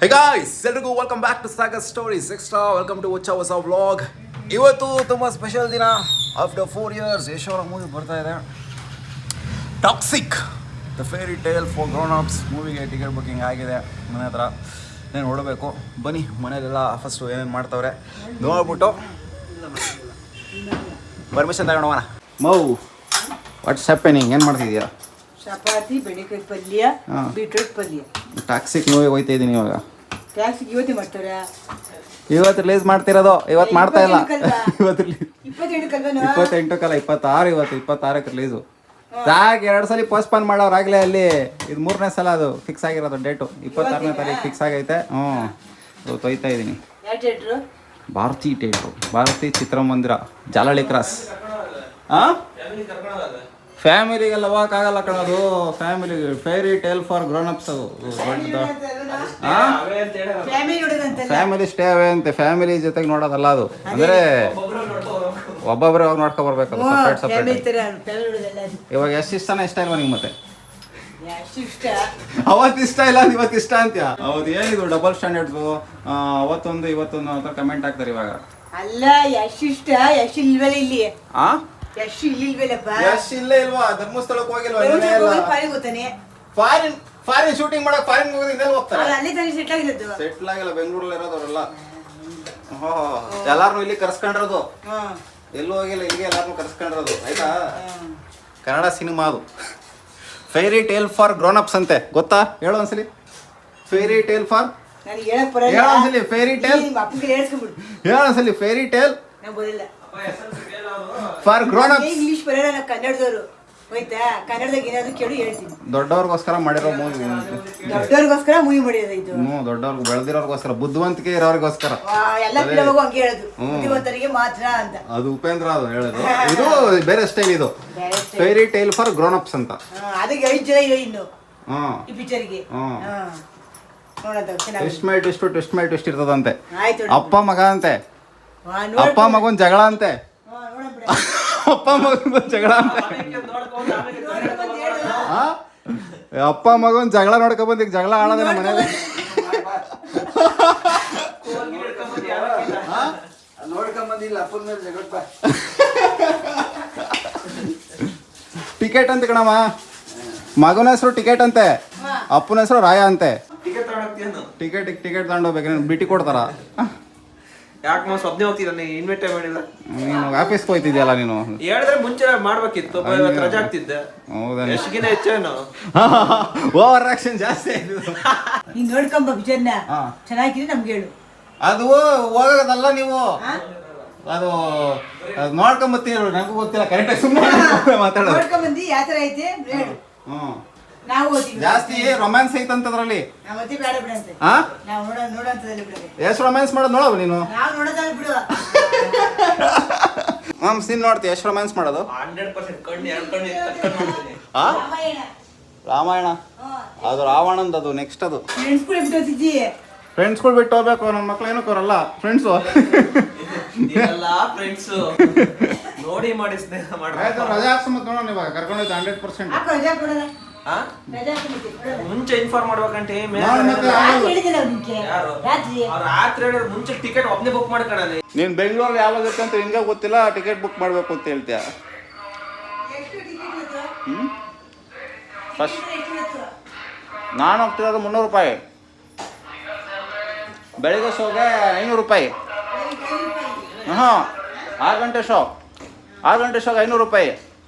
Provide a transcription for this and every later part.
Hey guys, ಎಲ್ರಿಗೂ welcome back to Sagar stories extra. Welcome to ಹೊಸ vlog. ಇವತ್ತು ತುಂಬ ಸ್ಪೆಷಲ್ ದಿನ. ಆಫ್ಟರ್ 4 years ಯಶೋರ ಮೂವಿ ಬರ್ತಾ ಇದೆ. Toxic the fairy tale for grown ups ಮೂವಿಗೆ ಟಿಕೆಟ್ ಬುಕ್ಕಿಂಗ್ ಆಗಿದೆ ಮನೆ ಹತ್ರ. నేను ನೋಡಬೇಕು. ಬನ್ನಿ ಮನೇಲೆಲ್ಲ ಫಸ್ಟು ಏನೇನು ಮಾಡ್ತಾವ್ರೆ ನೋಡ್ಬಿಟ್ಟು ಪರ್ಮಿಷನ್ ತಗೊಂಡೋಣ. ಮೌ ವಾಟ್ಸ್ ಹ್ಯಾಪನಿಂಗ್, ಏನು ಮಾಡ್ತಿದ್ಯಾ? ಚಪಾತಿ, ಬೆಂಡೆಕಾಯಿ ಪಲ್ಯ, ಬೀಟ್ರೂಟ್ ಪಲ್ಯ. ಟಾಕ್ಸಿಕ್ ಮೂವಿಗೆ ಹೋಗ್ತಾ ಇದ್ದೀನಿ ಇವಾಗ. ಟ್ಯಾಕ್ಸಿಗೆ ಇವತ್ತೇ ಮಾಡ್ತಾರೆ. ಇವತ್ತು ರಿಲೀಸ್ ಮಾಡ್ತಿರೋದು, ಇವತ್ತು ಮಾಡ್ತಾ ಇಲ್ಲ. ಇವತ್ತು 28 26 ಇವತ್ತು 26ಕ್ಕೆ ರಿಲೀಸು. ಯಾಕೆ 2 ಸಲ ಪೋಸ್ಟ್ಪೋನ್ ಮಾಡೋರಾಗಲೇ ಅಲ್ಲಿ. ಇದು 3ನೇ ಸಲ ಅದು ಫಿಕ್ಸ್ ಆಗಿರೋದು ಡೇಟು. 26ನೇ ತಾರೀಕು ಫಿಕ್ಸ್ ಆಗೈತೆ. ಇವತ್ತು ಹೋಯ್ತಾ ಇದ್ದೀನಿ. ಯಾವ ಥಿಯೇಟ್ರು? ಭಾರತಿ ಥಿಯೇಟ್ರು, ಭಾರತಿ ಚಿತ್ರಮಂದಿರ, ಜಾಲಹಳ್ಳಿ ಕ್ರಾಸ್. ಹಾಂ, ಫ್ಯಾಮಿಲಿಗೆಲ್ಲ ಹೋಗೋಕ್ಕಾಗಲ್ಲ ಕಣೋದು. Family fairy tale for grown ups ಅದು ಫ್ಯಾಮಿಲಿ ಸ್ಟೇ ಅವೇ ಅಂತೆ. ಫ್ಯಾಮಿಲಿ ಜೊತೆಗೆ ನೋಡೋದಲ್ಲ ಅದು. ಅಂದರೆ ಒಬ್ಬೊಬ್ಬರೇ ಹೋಗಿ ನೋಡ್ಕೊಬರ್ಬೇಕು ಸಪ್ರೇಟ್ ಸಪ್ರೇಟ್. ಇವಾಗ ಎಷ್ಟು ಇಷ್ಟನ ಇಷ್ಟ ಇಲ್ವಾ ನಿಮ್ಗೆ? ಮತ್ತೆ ಅವತ್ತು ಇಷ್ಟ ಇಲ್ಲ, ಇವತ್ತು ಇಷ್ಟ ಅಂತ್ಯ. ಅವತ್ತು ಏನಿದು ಡಬಲ್ ಸ್ಟ್ಯಾಂಡರ್ಡ್ಸು, ಅವತ್ತೊಂದು ಇವತ್ತೊಂದು ಅಂತ ಕಮೆಂಟ್ ಹಾಕ್ತಾರೆ ಇವಾಗ. ಅಲ್ಲ, ಯಶ್ ಇಷ್ಟ, ಯಶ್ ಇಲ್ವಲ್ಲ ಇಲ್ಲಿ. ಯಶ್ ಇಲ್ಲಿಲ್ವಲ್ಲಪ್ಪ. ಯಶ್ ಇಲ್ಲೇ ಇಲ್ವಾ? ಧರ್ಮಸ್ಥಳಕ್ಕೆ ಹೋಗಿಲ್ವಾ? ಫಾರಿನ್ ಶೂಟಿಂಗ್ ಮಾಡಕ್ ಫಾರಿನ್ ಹೋಗೋದು ಇನ್ನೆಲ್ಲ ಹೋಗ್ತಾರೆ. ಅಲ್ಲಿ ತಾನೇ ಸೆಟ್ಲ್ ಆಗಿರೋದು. ಸೆಟ್ಲ್ ಆಗಿಲ್ಲ, ಬೆಂಗಳೂರಲ್ಲಿ ಇರೋದವರೆಲ್ಲ. ಎಲ್ಲಾರನು ಇಲ್ಲಿ ಕರ್ಸ್ಕೊಂಡಿರೋದು, ಎಲ್ಲೂ ಹೋಗಿಲ್ಲ, ಇಲ್ಲಿಗೆ ಎಲ್ಲಾರನು ಕರ್ಸ್ಕೊಂಡಿರೋದು. ಆಯ್ತಾ? ಕನ್ನಡ ಸಿನಿಮಾ ಅದು. Fairy tale for grown ups ಅಂತೆ. ಗೊತ್ತಾ? ಹೇಳೋ ಒಂದ್ಸಲಿ. ಫೇರಿ ಟೇಲ್ ಫಾರ್ ಹೇಳೋ ಒಂದ್ಸಲಿ. ಫೇರಿ ಟೇಲ್ ಹೇಳೋ ಒಂದ್ಸಲಿ. Fairy tale for grown ups. English ಬರೋಲ್ಲ, ನಾವು ಕನ್ನಡದವರು. ಹೋಯ್ತಾ? ಕನ್ನಡದಾಗ ಏನಾದ್ರು ಕೇಳು ಹೇಳ್ತೀನಿ. ದೊಡ್ಡವ್ರಿಗೋಸ್ಕರ ಮಾಡಿರೋ ಮೂವಿ. ದೊಡ್ಡವ್ರಿಗೋಸ್ಕರ ಮೂವಿ ಮಾಡಿರೋದು ಇದು. ದೊಡ್ಡವ್ರಿಗೆ ಬೆಳೆದಿರೋರ್ಗೋಸ್ಕರ, ಬುದ್ಧಿವಂತಿಕೆ ಇರೋರಿಗೋಸ್ಕರ. ಎಲ್ಲ ಫಿಲಮ್ಗೂ ಹಂಗೆ ಹೇಳೋದು, ಬುದ್ಧಿವಂತರಿಗೆ ಮಾತ್ರ ಅಂತ. ಅದು ಉಪೇಂದ್ರ ಅದು ಹೇಳೋದು. ಇದು ಬೇರೆ ಸ್ಟೈಲ್. ಇದು fairy tale for grown ups ಅಂತ. ಅದಕ್ಕೆ 5 ಜನ ಹೀರೋಯಿನ್ ಈ ಪಿಕ್ಚರ್ಗೆ. ಟ್ವಿಸ್ಟ್ ಮೈ ಟ್ವಿಸ್ಟ್ ಇರ್ತದಂತೆ. ಅಪ್ಪ ಮಗ ಅಂತೆ. ಅಪ್ಪ ಮಗನ್ ಜಗಳ ಅಂತೆ. ಅಪ್ಪ ಮಗನ್ ಜಗಳ ಅಂತೆ. ಅಪ್ಪ ಮಗನ್ ಜಗಳ ನೋಡ್ಕೊಂಡ್ ಈಗ ಜಗಳ ಆಡೋದೇ ನಮ್ಮ ಮನೇಲಿ. ಟಿಕೆಟ್ ಅಂತ ಕಣಮ್ಮ. ಮಗನ ಹೆಸರು ಟಿಕೆಟ್ ಅಂತೆ, ಅಪ್ಪನ ಹೆಸರು ರಾಯ ಅಂತೆ. ಟಿಕೆಟ್ ತಗೊಂಡೋಗ್ಬೇಕು. ನೀನು ಬಿಟಿ ಕೊಡ್ತಾರ? ಯಾಕೆ ನಾವು ಸೊದ್ನೆ ಹೋಗ್ತಿದ್ದಾನೆ, ಇನ್ವೈಟ್ ಮಾಡಿಲ್ಲ. ನೀನು ಆಫೀಸ್ಗೆ ಹೋಗ್ತಿದ್ಯಲ್ಲ ನೀನು. ಹೇಳಿದ್ರೆ ಮುಂಚೆ ಮಾಡ್ಬೇಕಿತ್ತು, ರಜಾ ಆಗ್ತಿದ್ದೆ. ಹೌದಾ? ಎಷ್ಟಿಗಿನ ಹೆಚ್ಚೇನು ಓವರ್ ಆಕ್ಷನ್ ಜಾಸ್ತಿ ಆಯ್ತು. ನೀನ್ ನೋಡ್ಕೊಂಬ ಪಿಕ್ಚರ್ನ, ಚೆನ್ನಾಗಿದೆ ನಮ್ಗೆ ಹೇಳು. ಅದು ಹೋಗೋದಲ್ಲ ನೀವು, ಅದು ನೋಡ್ಕೊಂಬತ್ತೀರ. ನನಗೂ ಗೊತ್ತಿಲ್ಲ ಕರೆಕ್ಟಾಗಿ, ಸುಮ್ಮನೆ ಮಾತಾಡೋದು. ನೋಡ್ಕೊಂಬಂದಿ ಯಾವ ಥರ ಐತೆ ಹೇಳು. ನಾವು ಜಾಸ್ತಿ ರೊಮ್ಯಾನ್ಸ್ ಐತಂತದ್ರಲ್ಲಿ. ಮತ್ತೆ ಬೇಡ ಬಿಡಂತೆ. ನಾವು ನೋಡೋಂಥದ್ದಲ್ಲಿ ಬಿಡಬೇಕು. ಎಷ್ಟು ರೊಮ್ಯಾನ್ಸ್ ಮಾಡೋದು ನೋಡವ ನೀನು? ನಾವು ನೋಡೋದಾಗ ಬಿಡುವ. ನೀನು ನೋಡ್ತೀಯ ಎಷ್ಟು ರೊಮ್ಯಾನ್ಸ್ ಮಾಡೋದು? 100% ಕಣ್ಣು 2 ಕಣ್ಣು ತಕ್ಕೊಂಡು ನೋಡ್ತೀನಿ. ರಾಮಾಯಣ ಅದು ರಾವಣಂದು. ಅದು ನೆಕ್ಸ್ಟ್. ಅದು ಫ್ರೆಂಡ್ಸ್ಗಳು ಬಿಟ್ಟು ಹೋಗ್ಬೇಕು. ನನ್ನ ಮಕ್ಳು ಏನಕ್ಕೆ ಅವರಲ್ಲ ಫ್ರೆಂಡ್ಸು. ಫ್ರೆಂಡ್ಸು ನೋಡಿ ಮಾಡಿ ಸ್ನೇಹ ಆಯ್ತು. ರಜಾ ಹಾಕ್ಸಮತ್ ನೋಡೋಣ ಇವಾಗ. ಕರ್ಕೊಂಡೋಯ್ತು 100%. ಮುಂಚೆ ಇನ್ಫಾರ್ಮ್ ಮಾಡ್ಬೇಕಂತ. ರಾತ್ರಿ ಹೇಳಿದ್ರೆ ಮುಂಚೆ ಟಿಕೆಟ್ ಒಬ್ಬನೇ ಬುಕ್ ಮಾಡ್ಕೊಳ್ಳ. ನೀನ್ ಬೆಂಗಳೂರಲ್ಲಿ ಯಾವಾಗ ಅಂತ ನಿನ್ಗೆ ಗೊತ್ತಿಲ್ಲ, ಟಿಕೆಟ್ ಬುಕ್ ಮಾಡ್ಬೇಕು ಅಂತ ಹೇಳ್ತೀಯ. ಫಸ್ಟ್ ನಾನು ಹೋಗ್ತಿರೋದು 300 ರೂಪಾಯಿ. ಬೆಳಿಗ್ಗೆ ಶೋಗೆ 500 ರೂಪಾಯಿ. 6 ಗಂಟೆ ಶೋ. 6 ಗಂಟೆ ಶೋಗೆ 500 ರೂಪಾಯಿ.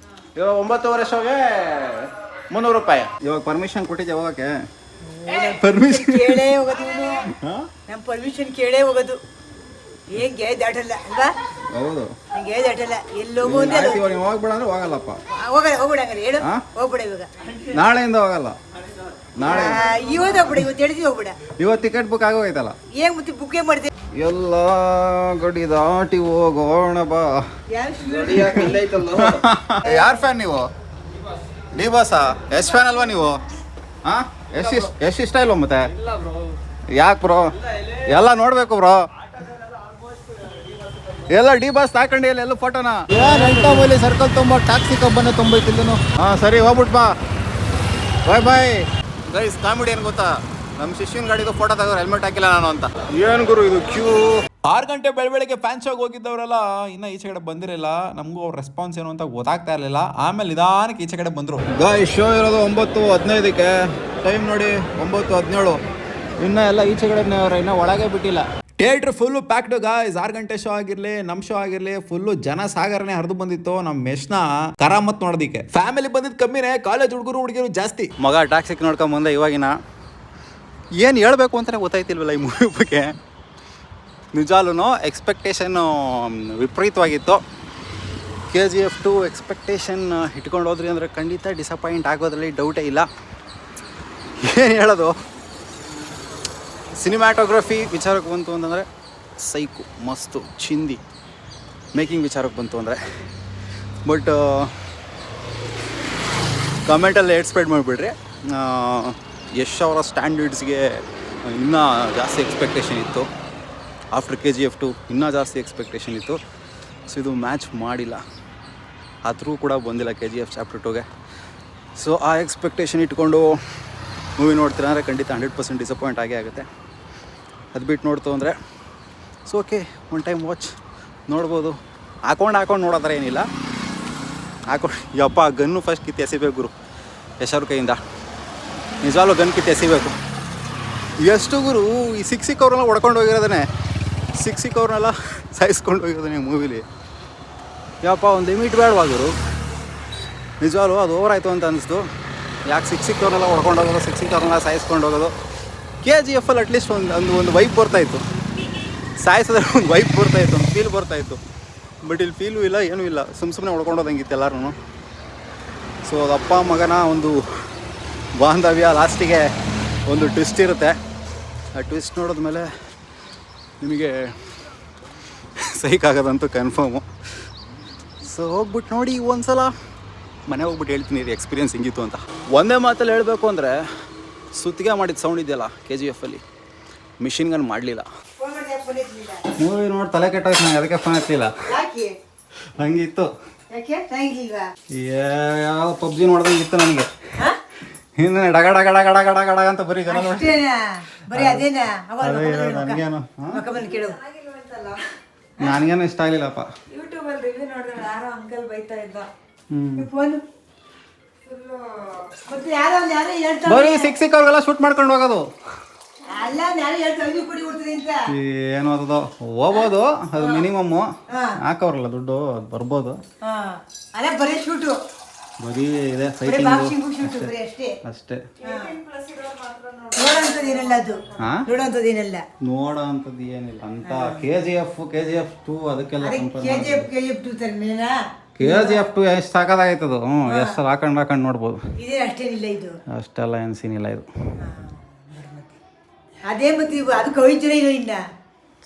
ಇವಾಗ 9:30 ಶೋಗೆ 300 ರೂಪಾಯಿ. ಇವಾಗ ಪರ್ಮಿಷನ್ ಕೊಟ್ಟಿದ್ದೆ ಹೋಗಕ್ಕೆ? ಪರ್ಮಿಷನ್ ಕೇಳೇ ಹೋಗೋದು. ನಮ್ಮ ಪರ್ಮಿಷನ್ ಕೇಳೇ ಹೋಗೋದು. ಏನ್ ಗೇ ದಾಟಲ್ಲ ಅಲ್ವಾ? ಹೌದು, ಗೇ ದಾಟಲ್ಲ. ಎಲ್ಲಿ ಹೋಗು ಅಂದ್ರೆ ನೀವು ಹೋಗ್ಬೇಡ ಅಂದ್ರೆ ಹೋಗಲ್ಲಪ್ಪ. ಹೋಗ್ಬೇಡ ಹಂಗಾರೆ ಹೇಳು. ಹೋಗ್ಬೇಡ ಇವಾಗ. ನಾಳೆಯಿಂದ ಹೋಗಲ್ಲ. ನಾಳೆ ಇವತ್ತು ಹೋಗ್ಬೇಡ. ಇವತ್ತು ಹೇಳಿದ್ವಿ ಹೋಗ್ಬೇಡ. ಇವತ್ತು ಟಿಕೆಟ್ ಬುಕ್ ಆಗೋಯ್ತಲ್ಲ. ಏನ್ ಮತ್ತೆ ಬುಕ್ ಏನ್ ಮಾಡಿದೆ? ಎಲ್ಲ ಗಡಿ ದಾಟಿ ಹೋಗೋಣ ಬಾ. ಯಾರ್ ಫ್ಯಾನ್ ನೀವು? ಡಿ ಬಾಸಾ? ಎಸ್ ಫ್ಯಾನ್ ಅಲ್ವಾ ನೀವು? ಎಷ್ಟು ಇಷ್ಟ ಇಲ್ವ ಮತ್ತೆ? ಯಾಕೆ ಬ್ರೋ? ಎಲ್ಲ ನೋಡ್ಬೇಕು ಬ್ರೋ. ಎಲ್ಲ ಡಿ ಬಾಸ್ ತಾಕಂಡಿ ಎಲ್ಲ ಫೋಟೋನ. ಎಂಟಮೂಲಿ ಸರ್ಕಲ್ ತುಂಬ ಟಾಕ್ಸಿಕ್ ಹಬ್ಬನೇ ತುಂಬೈತಿಲ್ಲೂ. ಸರಿ ಹೋಗ್ಬಿಟ್ಟು ಬಾ. Bye guys. ಕಾಮಿಡಿ ಏನು ಗೊತ್ತಾ? ನಮ್ಮ ಶಿಷ್ಯನ ಗಾಡಿದು ಫೋಟೋ ತೆಗೆದ್ರೆ ಹೆಲ್ಮೆಟ್ ಹಾಕಿಲ್ಲ ನಾನು ಅಂತ. ಏನು ಗುರು ಇದು ಕ್ಯೂ. 6 ಗಂಟೆ ಬೆಳಗ್ಗೆ ಫ್ಯಾನ್ ಶೋಗೆ ಹೋಗಿದ್ದವರೆಲ್ಲ ಇನ್ನೂ ಈಚೆ ಕಡೆ ಬಂದಿರಲಿಲ್ಲ. ನಮಗೂ ಅವ್ರ ರೆಸ್ಪಾನ್ಸ್ ಏನು ಅಂತ ಗೊತ್ತಾಗ್ತಾ ಇರಲಿಲ್ಲ. ಆಮೇಲೆ ನಿಧಾನಕ್ಕೆ ಈಚೆ ಕಡೆ ಬಂದರು. ಶೋ ಇರೋದು 9:15ಕ್ಕೆ. ಟೈಮ್ ನೋಡಿ 9:17. ಇನ್ನೂ ಎಲ್ಲ ಈಚೆ ಕಡೆ ಇನ್ನೂ ಒಳಗೆ ಬಿಟ್ಟಿಲ್ಲ. Theatre full packed guys. 6 ಗಂಟೆ ಶೋ ಆಗಿರಲಿ, ನಮ್ಮ ಶೋ ಆಗಿರಲಿ, ಫುಲ್ಲು ಜನ ಸಾಗರನೆ ಹರಿದು ಬಂದಿತ್ತು. ನಮ್ಮ ಮೆಶ್ನ ಕರಾಮತ್ ನೋಡೋದಿಕ್ಕೆ. ಫ್ಯಾಮಿಲಿ ಬಂದಿದ್ದು ಕಮ್ಮಿನೇ, ಕಾಲೇಜ್ ಹುಡುಗಿರು ಜಾಸ್ತಿ. ಮಗ ಟಾಕ್ಸಿಕ್ ನೋಡ್ಕೊಂಡ್ ಬಂದೆ. ಇವಾಗಿನ ಏನು ಹೇಳ್ಬೇಕು ಅಂತಲೇ ಗೊತ್ತಾಯ್ತಿಲ್ವಲ್ಲ ಈ ಮೂವಿ ಬಗ್ಗೆ. ನಿಜಾಲೂ ಎಕ್ಸ್ಪೆಕ್ಟೇಷನ್ನು ವಿಪರೀತವಾಗಿತ್ತು. KGF 2 ಎಕ್ಸ್ಪೆಕ್ಟೇಷನ್ ಇಟ್ಕೊಂಡು ಹೋದ್ರಿ ಅಂದರೆ ಖಂಡಿತ ಡಿಸಪಾಯಿಂಟ್ ಆಗೋದ್ರಲ್ಲಿ ಡೌಟೇ ಇಲ್ಲ. ಏನು ಹೇಳೋದು, ಸಿನಿಮ್ಯಾಟೋಗ್ರಫಿ ವಿಚಾರಕ್ಕೆ ಬಂತು ಅಂತಂದರೆ ಸೈಕು ಮಸ್ತು ಚಿಂದಿ. ಮೇಕಿಂಗ್ ವಿಚಾರಕ್ಕೆ ಬಂತು ಅಂದರೆ ಬಟ್ ಕಮೆಂಟಲ್ಲಿ ಎಕ್ಸ್ಪೆಕ್ಟ್ ಮಾಡಿಬಿಡ್ರಿ. ಯಶ್ ಅವರ ಸ್ಟ್ಯಾಂಡರ್ಡ್ಸ್ಗೆ ಇನ್ನೂ ಜಾಸ್ತಿ ಎಕ್ಸ್ಪೆಕ್ಟೇಷನ್ ಇತ್ತು. ಆಫ್ಟರ್ KGF 2 ಇನ್ನೂ ಜಾಸ್ತಿ ಎಕ್ಸ್ಪೆಕ್ಟೇಷನ್ ಇತ್ತು. ಸೊ ಇದು ಮ್ಯಾಚ್ ಮಾಡಿಲ್ಲ. ಆದರೂ ಕೂಡ ಬಂದಿಲ್ಲ KGF ಚಾಪ್ಟರ್ 2ಗೆ. ಸೊ ಆ ಎಕ್ಸ್ಪೆಕ್ಟೇಷನ್ ಇಟ್ಕೊಂಡು ಮೂವಿ ನೋಡ್ತೀರ ಅಂದರೆ ಖಂಡಿತ 100% ಡಿಸಪಾಯಿಂಟ್ ಆಗೇ ಆಗುತ್ತೆ. ಅದು ಬಿಟ್ಟು ನೋಡ್ತು ಅಂದರೆ so okay, one time watch ನೋಡ್ಬೋದು. ಹಾಕೊಂಡು ನೋಡೋ ಥರ ಏನಿಲ್ಲ. ಯಪ್ಪ ಗನ್ನು ಫಸ್ಟ್ ಕಿತ್ತು ಎಸಿಬೇಕು ಗುರು ಯಶ್ ಅವ್ರ ಕೈಯಿಂದ. ನಿಜವಾಗ್ಲೂ ಗನ್ ಕಿತ್ತು ಎಸಿಬೇಕು. ಎಷ್ಟು ಗುರು ಈ ಸಿಕ್ಸಿಕ್ಕವ್ರನ್ನೆಲ್ಲ ಹೊಡ್ಕೊಂಡು ಹೋಗಿರೋದೇ, ಸಿಕ್ಸಿಕ್ಕವ್ರನ್ನೆಲ್ಲ ಸಾಯಿಸ್ಕೊಂಡು ಹೋಗಿರೋದೇ ಮೂವಿಲಿ. ಯಪ್ಪ ಒಂದು ಲಿಮಿಟ್ ಬೇಡವಾ ಗುರು. ನಿಜವಾಗ್ಲೂ ಅದು ಓವರ್ ಆಯಿತು ಅಂತ ಅನ್ನಿಸ್ತು. ಯಾಕೆ ಸಿಕ್ಸಿಕ್ಕವ್ರನ್ನೆಲ್ಲ ಹೊಡ್ಕೊಂಡು ಹೋಗೋದು, ಸಿಕ್ಸಿಕ್ಕವ್ರನ್ನೆಲ್ಲ ಸಾಯಿಸ್ಕೊಂಡು ಹೋಗೋದು. KGF ಅಲ್ಲಿ ಅಟ್ಲೀಸ್ಟ್ ಒಂದು ವೈಪ್ ಬರ್ತಾಯಿತ್ತು. ಸಾಯಿಸಿದ್ರೆ ಒಂದು ವೈಪ್ ಬರ್ತಾಯಿತ್ತು, ಒಂದು ಫೀಲ್ ಬರ್ತಾಯಿತ್ತು. ಬಟ್ ಇಲ್ಲಿ ಫೀಲು ಇಲ್ಲ, ಏನೂ ಇಲ್ಲ. ಸುಮ್ಮನೆ ಹೊಡ್ಕೊಂಡೋದಂಗಿತ್ತು ಎಲ್ಲರೂ. ಸೊ ಅದು ಅಪ್ಪ ಮಗನ ಒಂದು ಬಾಂಧವ್ಯ. ಲಾಸ್ಟಿಗೆ ಒಂದು ಟ್ವಿಸ್ಟ್ ಇರುತ್ತೆ. ಆ ಟ್ವಿಸ್ಟ್ ನೋಡಿದ್ಮೇಲೆ ನಿಮಗೆ ಸೈಕ್ ಆಗೋದಂತೂ ಕನ್ಫರ್ಮು. ಸೊ ಹೋಗ್ಬಿಟ್ಟು ನೋಡಿ ಒಂದು ಸಲ. ಮನೆ ಹೋಗ್ಬಿಟ್ಟು ಹೇಳ್ತೀನಿ ರೀ ಎಕ್ಸ್ಪೀರಿಯನ್ಸ್ ಹಿಂಗಿತ್ತು ಅಂತ. ಒಂದೇ ಮಾತಲ್ಲಿ ಹೇಳಬೇಕು ಅಂದರೆ ಸುತ್ತಿಗೆ ಮಾಡಿದ ಸೌಂಡ್ ಇದೆಯಲ್ಲ KGF ಅಲ್ಲಿ, ಮಿಷಿನ್ ಗನ್ ಮಾಡಲಿಲ್ಲ. ಮೂವಿ ನೋಡಿ ತಲೆ ಕೆಟ್ಟೋಯ್ತು ನಂಗೆ, ಅದಕ್ಕೆ ಫೋನ್ ಹತ್ತಲಿಲ್ಲ. ಹಂಗಿತ್ತು. ಯಾವ PUBG ನೋಡ್ದಂಗೆ ಇತ್ತು ನನಗೆ. ಹಿಂದೆ ಡಗ ಡಗ ಡಗ ಡಗ ಡಗ ಡಗ ಅಂತ ಬರೀ ಜನ ನೋಡಿ. ನನಗೇನು ನನಗೇನು ಇಷ್ಟ ಆಗಲಿಲ್ಲಪ್ಪ. ಬರೀ ಸಿಕ್ಸಿಕ್ಕವ್ರಿಗೆಲ್ಲ ಶೂಟ್ ಮಾಡ್ಕೊಂಡು ಹೋಗೋದು. ಏನು ಅದೋ ಹೋಗ್ಬೋದು, ಅದು ಮಿನಿಮಮ್ಮು. ಹಾಕವ್ರಲ್ಲ ದುಡ್ಡು, ಅದು ಬರ್ಬೋದು. ಬರೀ ಇದೆ ಅಷ್ಟೇ. ನೋಡೋ ಅಂಥದ್ದು ಏನಿಲ್ಲ ಅಂತ. KGF 2 ಅದಕ್ಕೆಲ್ಲ KGF 2 ಎಷ್ಟು ಸಾಕಾಗೈತದು. ಎಷ್ಟು ಹಾಕೊಂಡು ನೋಡ್ಬೋದು. ಅಷ್ಟೆಲ್ಲ ಏನು ಸೀನ್ ಇಲ್ಲ ಇದು.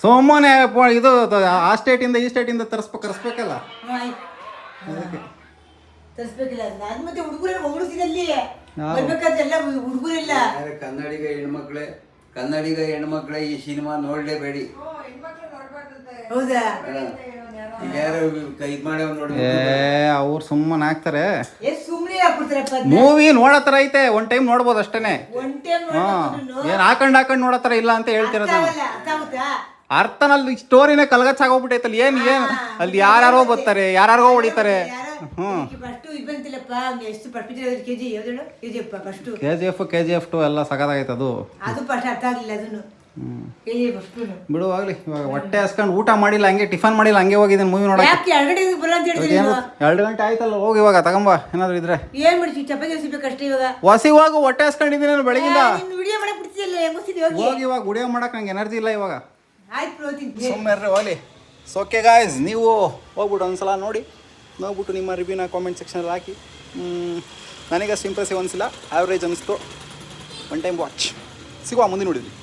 ಸುಮ್ಮನೆ ಇದು ಆ ಸ್ಟೇಟಿಂದ ಈ ಸ್ಟೇಟಿಂದ ಕರೆಸ್ಬೇಕಲ್ಲ. ಕನ್ನಡಿಗ ಹೆಣ್ಮಕ್ಳೆ ಈ ಸಿನಿಮಾ ನೋಡ್ಲೇಬೇಡಿ. ಅವ್ರು ಸುಮ್ಮನೆ ಹಾಕ್ತಾರೆ. ಮೂವಿ ನೋಡತ್ರ ಐತೆ, ಒನ್ ಟೈಮ್ ನೋಡ್ಬೋದು ಅಷ್ಟೇನೆ. ಏನ್ ಹಾಕೊಂಡ್ ನೋಡತ್ರ ಇಲ್ಲ ಅಂತ ಹೇಳ್ತಿರೋದು. ಅರ್ಥನಲ್ಲಿ ಸ್ಟೋರಿನೇ ಕಲ್ಗಚ್ಚಾಗೋಗ್ಬಿಟ್ಟೈತಲ್ಲಿ. ಏನ್ ಅಲ್ಲಿ ಯಾರ್ಯಾರೋ ಬರ್ತಾರೆ, ಯಾರ್ಯಾರೋ ಹೊಡಿತಾರೆ. KGF 2 ಎಲ್ಲ ಸಗದಾಗೈತೆ ಅದು. ಬಿಡು ಆಗ್ಲಿ. ಇವಾಗ ಹೊಟ್ಟೆ ಹಸ್ಕೊಂಡು ಊಟ ಮಾಡಿಲ್ಲ, ಹಂಗೆ ಟಿಫನ್ ಮಾಡಿಲ್ಲ, ಹಂಗೆ ಹೋಗಿದ್ದೀನಿ ಮೂವಿ ನೋಡಕ್ಕೆ. 2 ಗಂಟೆ ಆಯ್ತಲ್ಲ, ಹೋಗಿ ಇವಾಗ ತಗೊಂಬ ಏನಾದ್ರು ಇದ್ರೆ. ಹೊಸಿ ಹೋಗು, ಹೊಟ್ಟೆ ಹಸ್ಕೊಂಡಿದ್ದೀನಿ ಬೆಳಗಿಂದ. ಹೋಗಿ ಇವಾಗ ವಿಡಿಯೋ ಮಾಡಕ್ ನಂಗೆ ಎನರ್ಜಿ ಇಲ್ಲ ಇವಾಗ. ಸುಮ್ಮನೆ ಹೋಗ್ಲಿ. ಓಕೆ ಗಾಯ್ಸ್, ನೀವು ಹೋಗ್ಬಿಟ್ಟು ಒಂದ್ಸಲ ನೋಡ್ಬಿಟ್ಟು ನಿಮ್ಮ ರಿವ್ಯೂನ ಕಾಮೆಂಟ್ ಸೆಕ್ಷನಲ್ಲಿ ಹಾಕಿ. ನನಗಷ್ಟು ಇಂಪ್ರೆಸಿವ್ ಅನಿಸಿಲ್ಲ, ಆವ್ರೇಜ್ ಅನಿಸ್ತು. One time watch. ಸಿಗುವ ಮುಂದೆ ನೋಡಿದ್ವಿ.